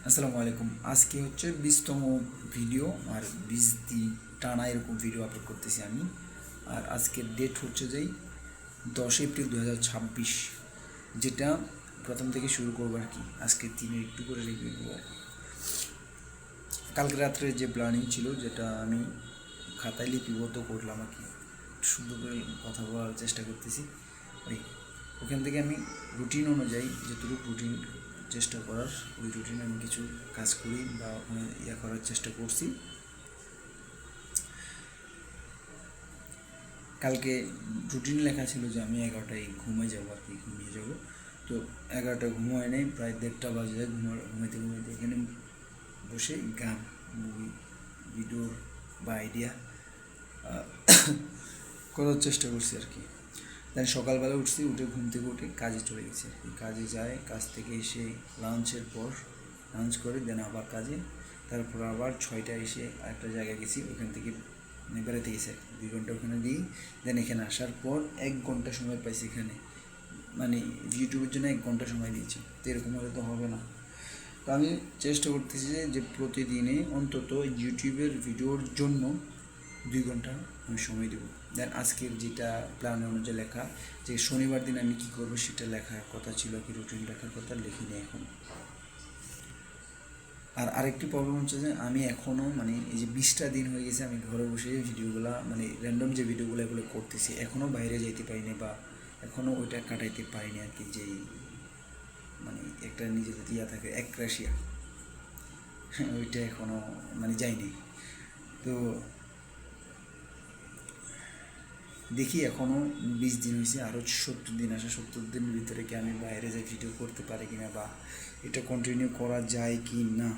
আসসালামু আলাইকুম। আজকে হচ্ছে 20তম ভিডিও, আর 20 দিন টানা এরকম ভিডিও আপলোড করতেছি আমি। আর আজকের ডেট হচ্ছে যে 10 এপ্রিল 2026, যেটা প্রথম থেকে শুরু করবো আর কি। আজকের দিনে একটু করে রিভিউ দেবো আর কি। কালকে রাত্রে যে প্ল্যানিং ছিল, যেটা আমি খাতায় লিপিবদ্ধ করলাম আর কি, সুন্দর করে কথা বলার চেষ্টা করতেছি। ওখান থেকে আমি রুটিন অনুযায়ী যতটুকু রুটিন চেষ্টা করার, ওই রুটিনে আমি কিছু কাজ করি বা করার চেষ্টা করছি। কালকে রুটিন লেখা ছিল যে আমি 11টায় ঘুমিয়ে যাবো আর কি, ঘুমিয়ে যাবো। তো 11টায় ঘুমোয় নেই, প্রায় 1:30 বাজে যায় ঘুমাইতে ঘুমাইতে। এখানে বসে গান, মুভি, ভিডিও বা আইডিয়া করার চেষ্টা করছি আর কি। দেন সকালবেলা উঠছি, উঠে ঘুম থেকে উঠে কাজে চলে গেছি আর কি। কাজে যায়, কাজ থেকে এসে লাঞ্চের পর লাঞ্চ করে দেন আবার কাজে। তারপর আবার 6টায় এসে একটা জায়গায় গেছি, ওখান থেকে বেড়াতে গেছি 2 ঘন্টা ওখানে দিই। দেন এখানে আসার পর 1 ঘন্টা সময় পাইছি এখানে, মানে ইউটিউবের জন্য 1 ঘন্টা সময় দিয়েছি। তো এরকম হলে তো হবে না। তো আমি চেষ্টা করতেছি যে প্রতিদিনে অন্তত ইউটিউবের ভিডিওর জন্য 2 ঘন্টা আমি সময় দেবো। দেন আজকের যেটা প্ল্যান অনুযায়ী লেখা, যে শনিবার দিন আমি কী করবো সেটা লেখার কথা ছিল, কি রুটিন লেখার কথা লিখিনি এখন। আর আরেকটি প্রবলেম হচ্ছে যে আমি এখনও মানে এই যে 20টা দিন হয়ে গেছে আমি ঘরে বসে ভিডিওগুলো, মানে র্যান্ডম যে ভিডিওগুলো এগুলো করতেছি, এখনও বাইরে যাইতে পারিনি বা এখনও ওইটা কাটাইতে পারিনি আর কি। যেই মানে একটা নিজের ইয়া থাকে একরাশিয়া, ওইটা এখনও মানে যায়নি। তো দেখি এখনও 20 দিন হয়েছে, আরও 70 দিন আসে। 70 দিনের ভিতরে কি আমি বাইরে যাই ভিডিও করতে পারি কিনা, বা এটা কন্টিনিউ করা যায় কি না,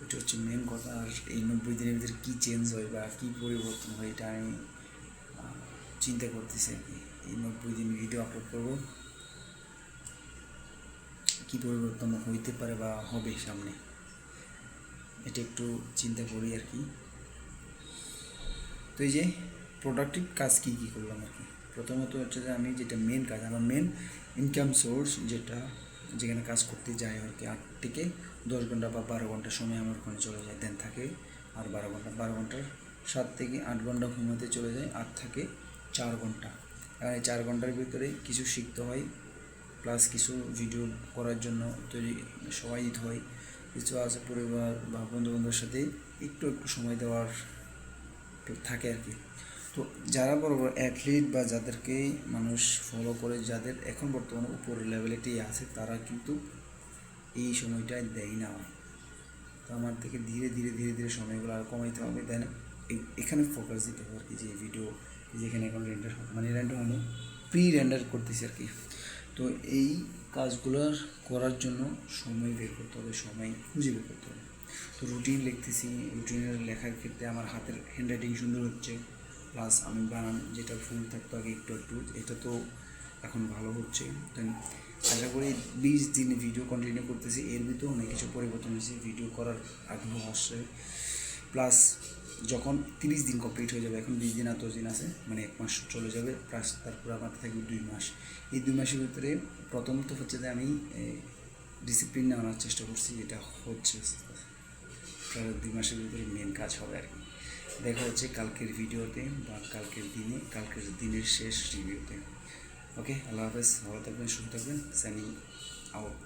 এটা হচ্ছে মেন কথা। আর এই 90 দিনের ভিতরে কী চেঞ্জ হয় বা কী পরিবর্তন হয়, এটা আমি চিন্তা করতেছি আর কি। এই 90 দিন ভিডিও আপলোড করবো, কী পরিবর্তন হইতে পারে বা হবে সামনে, এটা একটু চিন্তা করি আর কি। তো এই যে প্রোডাক্টিভ কাজ কী কী করলাম আর কি। প্রথমত হচ্ছে যে আমি যেটা মেন কাজ, আমার মেন ইনকাম সোর্স, যেখানে কাজ করতে যাই আর কি, 8 থেকে 10 ঘন্টা বা 12 ঘন্টা সময় আমার ওখানে চলে যায়। দেন থাকে আর 12 ঘন্টার 7 থেকে 8 ঘন্টা ঘুমাতে চলে যায়, আর থাকে 4 ঘন্টা। আর এই 4 ঘন্টার ভিতরে কিছু শিখতে হয়, প্লাস কিছু ভিডিও করার জন্য তৈরি সময় দিতে হয়। কিছু আছে পরিবার বা বন্ধুবান্ধবের সাথে একটু সময় দেওয়ার থাকে আর কি। তো যারা বড় বড় অ্যাথলিট বা যাদেরকে মানুষ ফলো করে, যাদের এখন বর্তমানে উপরের লেভেলেটি আছে, তারা কিন্তু এই সময়টা দেয় না। তো আমার থেকে ধীরে ধীরে ধীরে ধীরে সময়গুলো আর কমাইতে হবে। দেন এখানে ফোকাস দিতে হবে আর কি, যে ভিডিও যেখানে এখন রেন্ডার মানে রেন্ডার মানে প্রি রেন্ডার করতেছি আর কি। তো এই কাজগুলোর করার জন্য সময় বের করতে হবে, সময় খুঁজে বের করতে হবে। তো রুটিন লিখতেছি, রুটিনের লেখার ক্ষেত্রে আমার হাতের হ্যান্ডরাইটিং সুন্দর হচ্ছে, প্লাস আমি বানান যেটা ভুল থাকতো আগে একটু একটু, এটা তো এখন ভালো হচ্ছে। দেন আশা করি 20 দিনে ভিডিও কন্টিনিউ করতেছি, এর ভিতরে অনেক কিছু পরিবর্তন হয়েছে, ভিডিও করার আগ্রহ আসছে। প্লাস যখন 30 দিন কমপ্লিট হয়ে যাবে, এখন 20 দিন আর 10 দিন আছে, মানে 1 মাস চলে যাবে, প্লাস তারপর আমার থাকবে 2 মাস। এই 2 মাসের ভিতরে প্রথমত হচ্ছে যে আমি ডিসিপ্লিন নেওয়ার চেষ্টা করছি, যেটা হচ্ছে প্রায় 2 মাসের ভিতরে মেন কাজ হবে আর কি। দেখা হচ্ছে কালকের ভিডিওতে বা কালকের দিনের শেষ রিভিউতে। ওকে, আল্লাহ হাফেজ, ভালো থাকবেন, সুস্থ থাকবেন, সাইনিং আউট।